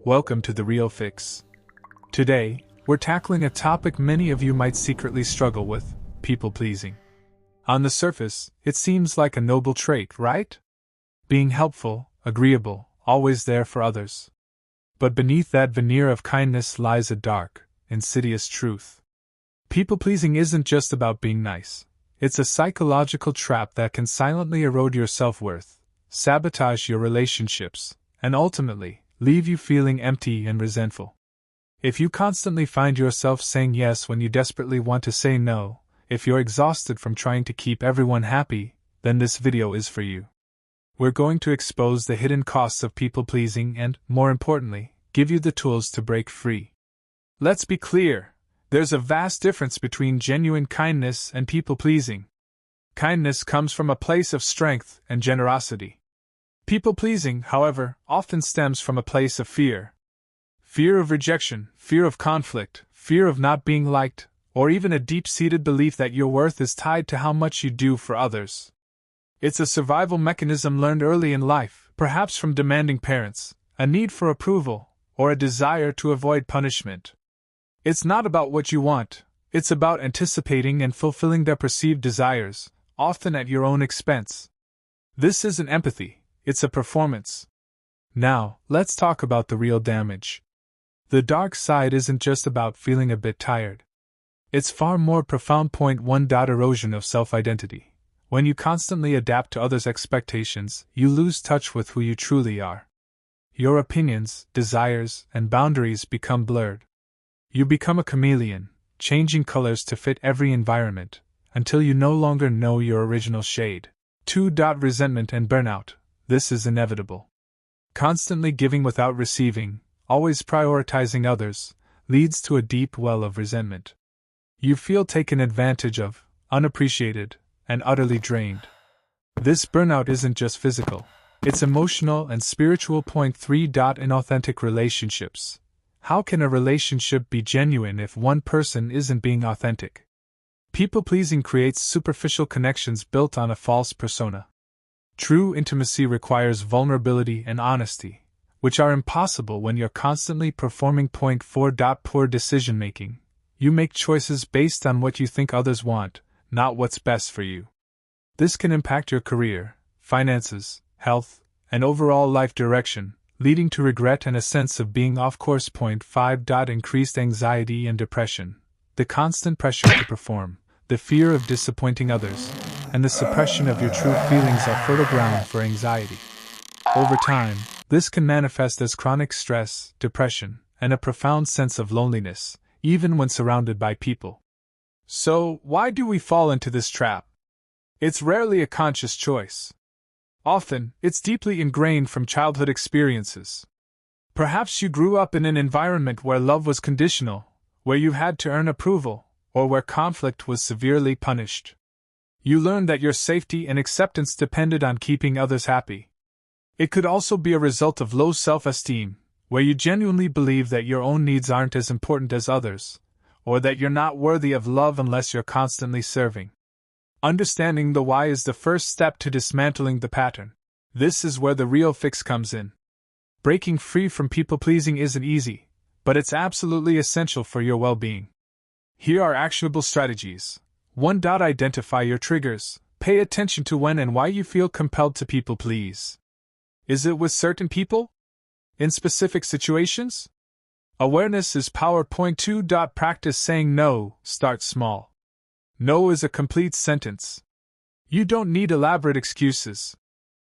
Welcome to The Real Fix. Today, we're tackling a topic many of you might secretly struggle with: people-pleasing. On the surface, it seems like a noble trait, right? Being helpful, agreeable, always there for others. But beneath that veneer of kindness lies a dark, insidious truth. People-pleasing isn't just about being nice. It's a psychological trap that can silently erode your self-worth, sabotage your relationships, and ultimately, leave you feeling empty and resentful. If you constantly find yourself saying yes when you desperately want to say no, if you're exhausted from trying to keep everyone happy, then this video is for you. We're going to expose the hidden costs of people-pleasing and, more importantly, give you the tools to break free. Let's be clear, there's a vast difference between genuine kindness and people-pleasing. Kindness comes from a place of strength and generosity. People-pleasing, however, often stems from a place of fear. Fear of rejection, fear of conflict, fear of not being liked, or even a deep-seated belief that your worth is tied to how much you do for others. It's a survival mechanism learned early in life, perhaps from demanding parents, a need for approval, or a desire to avoid punishment. It's not about what you want, it's about anticipating and fulfilling their perceived desires, often at your own expense. This isn't empathy. It's a performance. Now, let's talk about the real damage. The dark side isn't just about feeling a bit tired. It's far more profound. 1. Erosion of self-identity. When you constantly adapt to others' expectations, you lose touch with who you truly are. Your opinions, desires, and boundaries become blurred. You become a chameleon, changing colors to fit every environment, until you no longer know your original shade. 2. Resentment and burnout. This is inevitable. Constantly giving without receiving, always prioritizing others, leads to a deep well of resentment. You feel taken advantage of, unappreciated, and utterly drained. This burnout isn't just physical, it's emotional and spiritual. 3. Inauthentic relationships. How can a relationship be genuine if one person isn't being authentic? People-pleasing creates superficial connections built on a false persona. True intimacy requires vulnerability and honesty, which are impossible when you're constantly performing. 4. Poor decision-making. You make choices based on what you think others want, not what's best for you. This can impact your career, finances, health, and overall life direction, leading to regret and a sense of being off course. 5. Increased anxiety and depression. The constant pressure to perform, the fear of disappointing others, and the suppression of your true feelings are fertile ground for anxiety. Over time, this can manifest as chronic stress, depression, and a profound sense of loneliness, even when surrounded by people. So, why do we fall into this trap? It's rarely a conscious choice. Often, it's deeply ingrained from childhood experiences. Perhaps you grew up in an environment where love was conditional, where you had to earn approval, or where conflict was severely punished. You learned that your safety and acceptance depended on keeping others happy. It could also be a result of low self-esteem, where you genuinely believe that your own needs aren't as important as others, or that you're not worthy of love unless you're constantly serving. Understanding the why is the first step to dismantling the pattern. This is where the real fix comes in. Breaking free from people-pleasing isn't easy, but it's absolutely essential for your well-being. Here are actionable strategies. 1. Identify your triggers. Pay attention to when and why you feel compelled to people-please. Is it with certain people? In specific situations? Awareness is power. 2. Practice saying no. Start small. No is a complete sentence. You don't need elaborate excuses.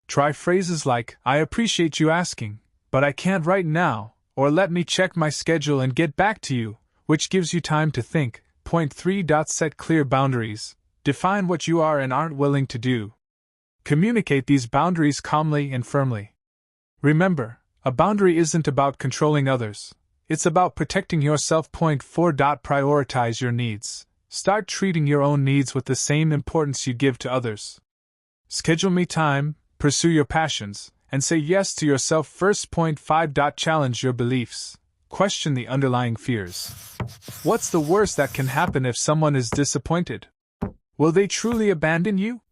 Try phrases like, "I appreciate you asking, but I can't right now," or "let me check my schedule and get back to you," which gives you time to think. 3. Set clear boundaries. Define what you are and aren't willing to do. Communicate these boundaries calmly and firmly. Remember, a boundary isn't about controlling others. It's about protecting yourself. 4. Prioritize your needs. Start treating your own needs with the same importance you give to others. Schedule me time, pursue your passions, and say yes to yourself first. 5. Challenge your beliefs. Question the underlying fears. What's the worst that can happen if someone is disappointed? Will they truly abandon you?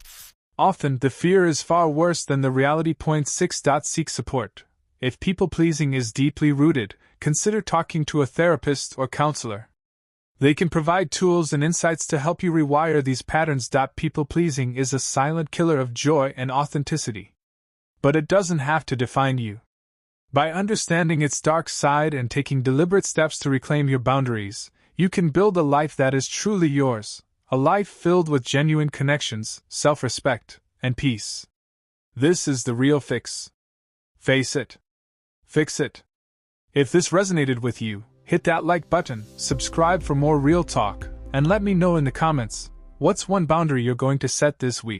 Often, the fear is far worse than the reality. 6. Seek support. If people-pleasing is deeply rooted, consider talking to a therapist or counselor. They can provide tools and insights to help you rewire these patterns. People-pleasing is a silent killer of joy and authenticity. But it doesn't have to define you. By understanding its dark side and taking deliberate steps to reclaim your boundaries, you can build a life that is truly yours, a life filled with genuine connections, self-respect, and peace. This is the real fix. Face it. Fix it. If this resonated with you, hit that like button, subscribe for more real talk, and let me know in the comments, what's one boundary you're going to set this week?